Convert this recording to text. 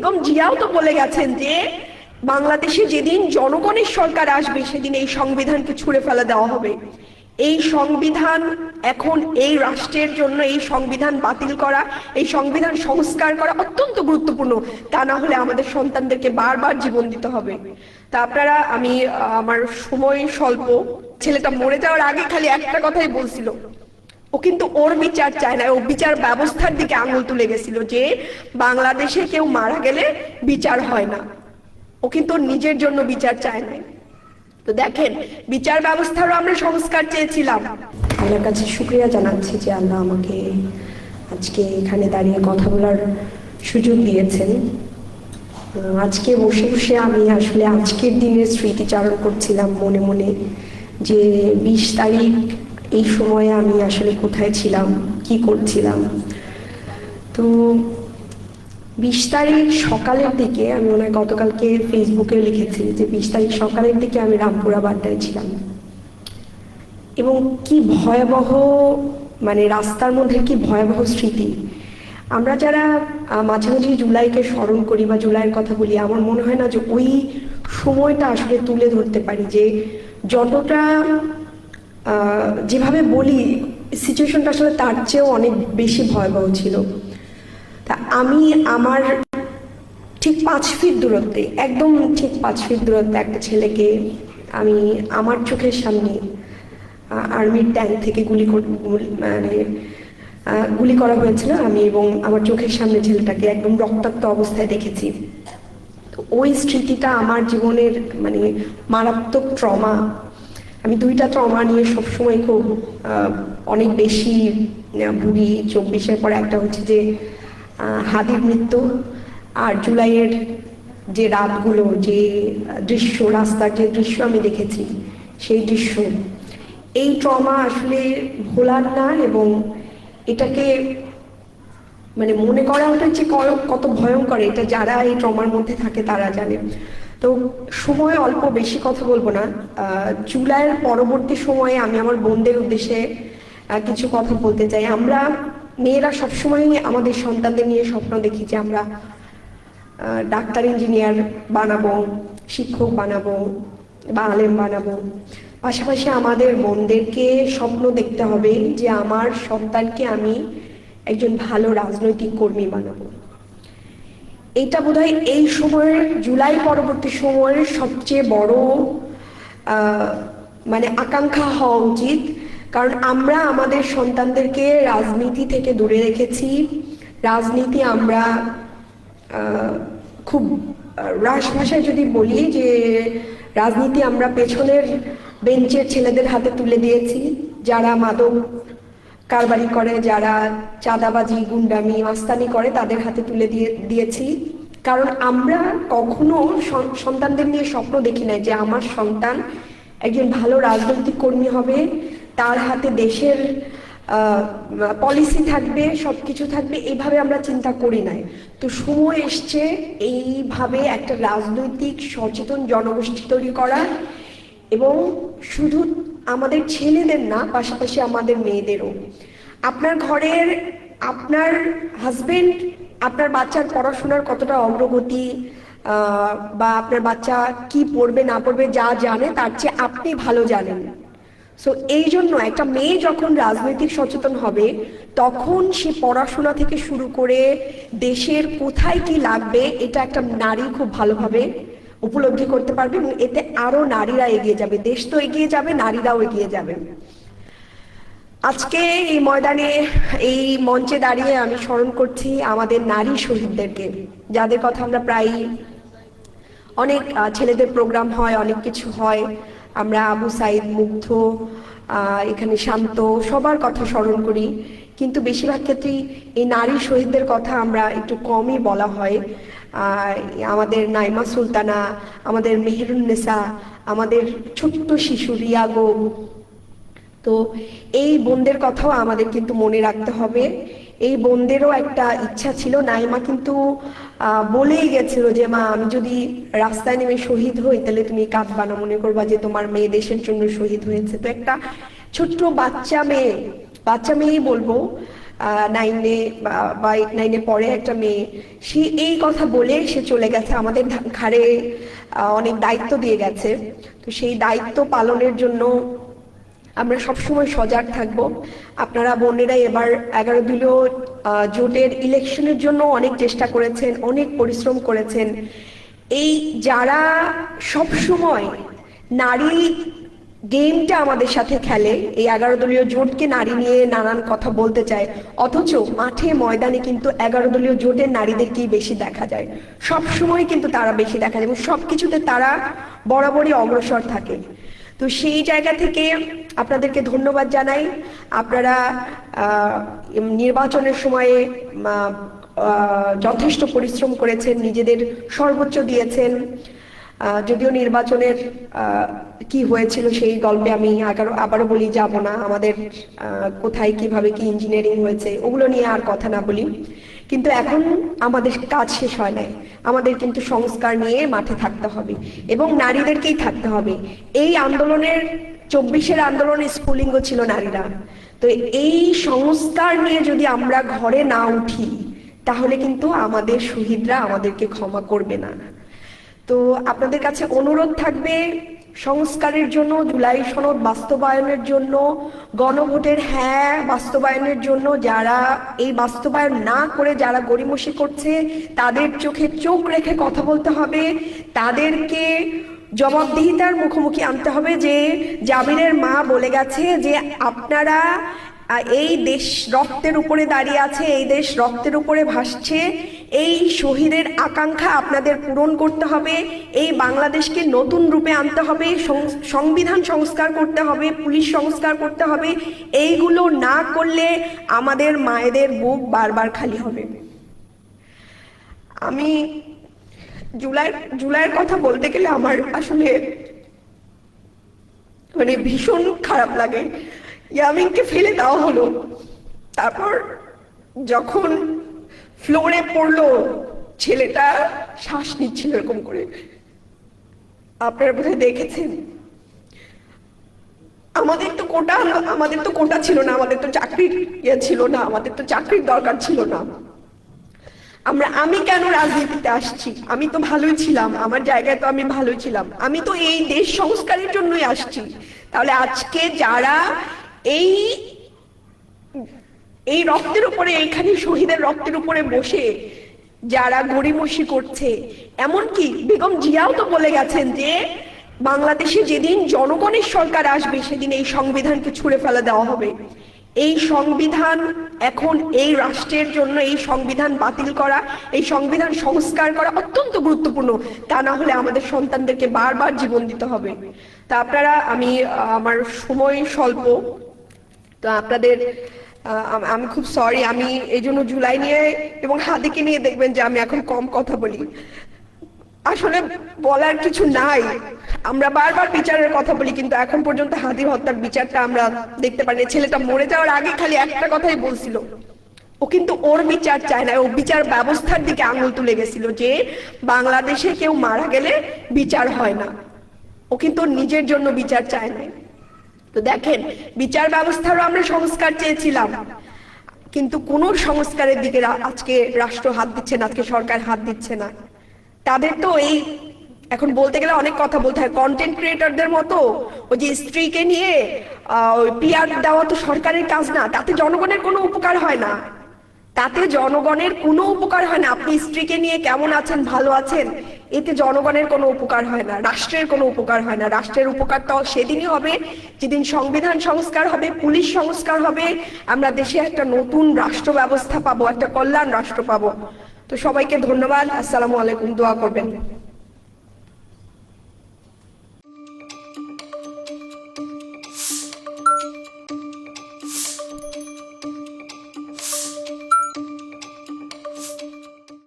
Begum Xiao তো বলে গেছেন যে বাংলাদেশে যেদিন জনগণের সরকার আসবে সেদিন এই সংবিধানকে ছুঁড়ে ফেলে দেওয়া হবে। এই সংবিধান এখন এই রাষ্ট্রের জন্য এই সংবিধান বাতিল করা, এই সংবিধান সংস্কার করা অত্যন্ত গুরুত্বপূর্ণ। তা না হলে আমাদের সন্তানদেরকে বারবার জীবন দিতে হবে। তা আপনারা, আমি আমার সময় স্বল্প, ছেলেটা মরে যাওয়ার আগে খালি একটা কথাই বলছিল, ও কিন্তু ওর বিচার চায় না, ও বিচার ব্যবস্থার দিকে আঙুল তুলে গেছিল যে বাংলাদেশে কেউ মারা গেলে বিচার হয় না। ও কিন্তু নিজের জন্য বিচার চায় না। তো দেখেন, বিচার ব্যবস্থারও আমরা সংস্কার চেয়েছিলাম। আল্লাহর কাছে শুকরিয়া জানাচ্ছি যে আল্লাহ আমাকে আজকে এখানে দাঁড়িয়ে কথা বলার সুযোগ দিয়েছেন। আজকে বসে বসে আমি আসলে আজকের দিনের স্মৃতিচারণ করছিলাম মনে মনে, যে 20 তারিখ এই সময়ে আমি আসলে কোথায় ছিলাম, কি করছিলাম। তো 20 তারিখ সকালের দিকে, আমি মনে হয় গতকালকে ফেসবুকে লিখেছি যে 20 তারিখ সকালের দিকে আমি রামপুরা বাড্ডায় ছিলাম, এবং কি ভয়াবহ, মানে রাস্তার মধ্যে কি ভয়াবহ স্মৃতি। আমরা যারা মাঝে মাঝে জুলাইকে স্মরণ করি বা জুলাইয়ের কথা বলি, আমার মনে হয় না যে ওই সময়টা আসলে তুলে ধরতে পারি, যে যতটা যেভাবে বলি সিচুয়েশনটা আসলে তার চেয়েও অনেক বেশি ভয়াবহ ছিল। তা আমি আমার ঠিক 5 ফিট দূরত্বে, একদম ঠিক 5 ফিট দূরত্বে একটা ছেলেকে আমি আমার চোখের সামনে আর্মির ট্যাঙ্ক থেকে গুলি করা হয়েছিল আমি, এবং আমার চোখের সামনে ছেলেটাকে একদম রক্তাক্ত অবস্থায় দেখেছি। তো ওই স্মৃতিটা আমার জীবনের মানে মারাত্মক ট্রমা। আমি 2টা ট্রমা নিয়ে সবসময় খুব অনেক বেশি ভুগি। 24-এর পরে একটা হচ্ছে যে হাদির মৃত্যু, আর জুলাইয়ের যে রাতগুলো, যে দৃশ্য, রাস্তার যে দৃশ্য আমি দেখেছি, সেই দৃশ্য, এই ট্রমা আসলে ভোলার না। এবং এটাকে মানে মনে করা ওটা যে কত ভয়ঙ্কর, এটা যারা এই ট্রমার মধ্যে থাকে তারা জানে। তো সময় অল্প, বেশি কথা বলবো না। জুলাইয়ের পরবর্তী সময়ে আমি আমার বোনদের উদ্দেশ্যে কিছু কথা বলতে চাই। আমরা মেয়েরা সবসময় আমাদের সন্তানদের নিয়ে স্বপ্ন দেখি যে আমরা ডাক্তার, ইঞ্জিনিয়ার বানাবো, শিক্ষক বানাবো বা আলেম বানাবো। পাশাপাশি আমাদের বোনদেরকে স্বপ্ন দেখতে হবে যে আমার সন্তানকে আমি একজন ভালো রাজনৈতিক কর্মী বানাবো। এটা বোধহয় এই সময়ের, জুলাই পরবর্তী সময়ের সবচেয়ে বড় মানে আকাঙ্ক্ষা হওয়া উচিত। কারণ আমরা আমাদের সন্তানদেরকে রাজনীতি থেকে দূরে রেখেছি। রাজনীতি আমরা খুব রাশ ভাষায় যদি বলি যে রাজনীতি আমরা পেছনের বেঞ্চের ছেলেদের হাতে তুলে দিয়েছি, যারা মাদক কারবারি করে, যারা চাঁদাবাজি, গুন্ডামি, মাস্তানি করে, তাদের হাতে তুলে দিয়েছি। কারণ আমরা কখনো সন্তানদের নিয়ে স্বপ্ন দেখি নাই যে আমার সন্তান একজন ভালো রাজনৈতিক কর্মী হবে, তার হাতে দেশের পলিসি থাকবে, সবকিছু থাকবে, এইভাবে আমরা চিন্তা করি নাই। তো সময় এসছে এইভাবে একটা রাজনৈতিক সচেতন জনগোষ্ঠী তৈরি করা, এবং শুধু আমাদের ছেলেদের না, পাশাপাশি আমাদের মেয়েদেরও। আপনার ঘরের আপনার হাজবেন্ড আপনার বাচ্চার পড়াশোনার কতটা অগ্রগতি বা আপনার বাচ্চা কি পড়বে না পড়বে যা জানে তার চেয়ে আপনি ভালো জানেন। সো এই জন্য একটা মেয়ে যখন রাজনৈতিক সচেতন হবে, তখন সে পড়াশোনা থেকে শুরু করে দেশের কোথায় কি লাগবে এটা একটা নারী খুব ভালোভাবে উপলব্ধি করতে পারবে, এবং এতে আরো নারীরা এগিয়ে যাবে। দেশ তো এগিয়ে যাবে, নারীরাও এগিয়ে যাবে। আজকে এই ময়দানে, এই মঞ্চে দাঁড়িয়ে আমি স্মরণ করছি আমাদের নারী শহীদদেরকে, যাদের কথা আমরা প্রায়, অনেক ছেলেদের প্রোগ্রাম হয়, অনেক কিছু হয়, আমরা আবু সাইদ, মুগ্ধ, এখানে শান্ত, সবার কথা স্মরণ করি, কিন্তু বেশিরভাগ ক্ষেত্রেই এই নারী শহীদদের কথা আমরা একটু কমই বলা হয়। আমাদের নাইমা সুলতানা, আমাদের মেহেরুন্নেসা, আমাদের ছোট্ট শিশু রিয়া গো, তো এই বোনদের কথাও আমাদের কিন্তু মনে রাখতে হবে। এই বোনদেরও একটা ইচ্ছা ছিল। নাইমা কিন্তু বলেই গেছিল যে মা, আমি যদি রাস্তায় নেমে শহীদ হই তাহলে তুমি কাঁদবা না, মনে করবা যে তোমার মেয়ে দেশের জন্য শহীদ হয়েছে। তো একটা ছোট্ট বাচ্চা মেয়েই বলবো, 9-এ বা 8-9-এ পড়ে একটা মেয়ে, সে এই কথা বলে সে চলে গেছে, আমাদের ঘাড়ে অনেক দায়িত্ব দিয়ে গেছে। তো সেই দায়িত্ব পালনের জন্য আমরা সবসময় সজাগ থাকব। আপনারা বোনেরা এবার 11 দলীয় জোটের ইলেকশনের জন্য অনেক চেষ্টা করেছেন, অনেক পরিশ্রম করেছেন। এই যারা সবসময় নারী গেমটা আমাদের সাথে খেলে, এই 11 দলীয় জোটকে নারী নিয়ে নানান কথা বলতে চায়, অথচ মাঠে ময়দানে কিন্তু 11 দলীয় জোটের নারীদেরকেই বেশি দেখা যায়, সব সময় কিন্তু তারা বেশি দেখা যায় এবং সবকিছুতে তারা বরাবরই অগ্রসর থাকে। তো সেই জায়গা থেকে আপনাদেরকে ধন্যবাদ জানাই। আপনারা নির্বাচনের সময়ে যথেষ্ট পরিশ্রম করেছেন, নিজেদের সর্বোচ্চ দিয়েছেন। যদিও নির্বাচনের কি হয়েছিল সেই গল্পে আমি আবারও বলি যাব না, আমাদের কোথায় কিভাবে কি ইঞ্জিনিয়ারিং হয়েছে ওগুলো নিয়ে আর কথা না বলি, কিন্তু এখন আমাদের কাজ শেষ হয় নাই। আমাদের কিন্তু সংস্কার নিয়ে মাঠে থাকতে হবে এবং নারীদেরকেই থাকতে হবে। এই আন্দোলনের 24-এর আন্দোলনে স্ফুলিঙ্গ ছিল নারীরা। তো এই সংস্কার নিয়ে যদি আমরা ঘরে না উঠি তাহলে কিন্তু আমাদের শহীদরা আমাদেরকে ক্ষমা করবে না। তো আপনাদের কাছে অনুরোধ থাকবে সংস্কারের জন্য, জুলাই সনদ বাস্তবায়নের জন্য, গণভোটের হ্যাঁ বাস্তবায়নের জন্য, যারা এই বাস্তবায়ন না করে যারা গড়িমসি করছে তাদের চোখে চোখ রেখে কথা বলতে হবে, তাদেরকে জবাবদিহিতার মুখোমুখি আনতে হবে। যে জামিনের মা বলে গেছে যে আপনারা এই দেশ রক্তের উপরে দাঁড়িয়ে আছে, এই দেশ রক্তের উপরে ভাসছে, এই শহীদের আকাঙ্ক্ষা আপনাদের পূরণ করতে হবে, এই বাংলাদেশকে নতুন রূপে আনতে হবে, সংবিধান সংস্কার করতে হবে, পুলিশ সংস্কার করতে হবে। এইগুলো না করলে আমাদের মায়েদের বুক বারবার খালি হবে। আমি জুলাইয়ের কথা বলতে গেলে আমার আসলে মানে ভীষণ খারাপ লাগে। ইয়ামিনকে ফেলে দেওয়া হলো, তারপর যখন ফ্লোরে পড়লো ছেলেটা শ্বাস নিচ্ছিল এরকম করে, আপনারা বোধহয় দেখেছেন। আমাদের তো কোটা ছিল না, আমাদের তো চাকরির ছিল না, আমাদের তো চাকরির দরকার ছিল না। আমি কেন রাজনীতিতে আসছি? আমি তো ভালোই ছিলাম, আমার জায়গায় তো আমি ভালোই ছিলাম, আমি তো এই দেশ সংস্কারের জন্যই আসছি। তাহলে আজকে যারা এই রক্তের উপরে, এইখানে শহীদের রক্তের উপরে বসে যারা গড়িমসি করছে, এমনকি বেগম জিয়াও তো বলে গেছেন যে বাংলাদেশে যেদিন জনগণের সরকার আসবে সেদিন এই সংবিধানকে ছুঁড়ে ফেলে দেওয়া হবে। এই সংবিধান এখন এই রাষ্ট্রের জন্য এই সংবিধান বাতিল করা, এই সংবিধান সংস্কার করা অত্যন্ত গুরুত্বপূর্ণ। তা না হলে আমাদের সন্তানদেরকে বারবার জীবন দিতে হবে। তা আপনারা, আমার সময় স্বল্প, তো আপনাদের আমি খুব সরি। আমি এই জন্য জুলাই নিয়ে এবং হাদিকে নিয়ে দেখবেন যে আমি এখন কম কথা বলি। আসলে বলার কিছু নাই, আমরা বারবার বিচারের কথা বলি, কিন্তু এখন পর্যন্ত হাদির হত্যার বিচারটা আমরা দেখতে পারিনি। ছেলেটা মরে যাওয়ার আগে খালি একটা কথাই বলছিল, ও কিন্তু ওর বিচার চায় না, ও বিচার ব্যবস্থার দিকে আঙুল তুলে গেছিল যে বাংলাদেশে কেউ মারা গেলে বিচার হয় না। ও কিন্তু নিজের জন্য বিচার চায় না। তো দেখেন, বিচার ব্যবস্থারও আমরা সংস্কার চেয়েছিলাম, কিন্তু কোন সংস্কারের দিকে আজকে রাষ্ট্র হাত দিচ্ছে না, আজকে সরকার হাত দিচ্ছে না। তাদের তো এই এখন বলতে গেলে অনেক কথা বলতে হয়, কন্টেন্ট ক্রিয়েটরদের মতো ওই যে স্ত্রীকে নিয়ে পিআর দেওয়া তো সরকারের কাজ না, তাতে জনগণের কোনো উপকার হয় না, তাতে জনগণের কোনো উপকার হয় না। আপনি স্ত্রীকে নিয়ে কেমন আছেন, ভালো আছেন, এতে জনগণের কোনো উপকার হয় না, রাষ্ট্রের কোনো উপকার হয় না। রাষ্ট্রের উপকার তো সেদিনই হবে যেদিন সংবিধান সংস্কার হবে, পুলিশ সংস্কার হবে, আমরা দেশে একটা নতুন রাষ্ট্র ব্যবস্থা পাবো, একটা কল্যাণ রাষ্ট্র পাবো। তো সবাইকে ধন্যবাদ, আসসালামু আলাইকুম, দোয়া করবেন।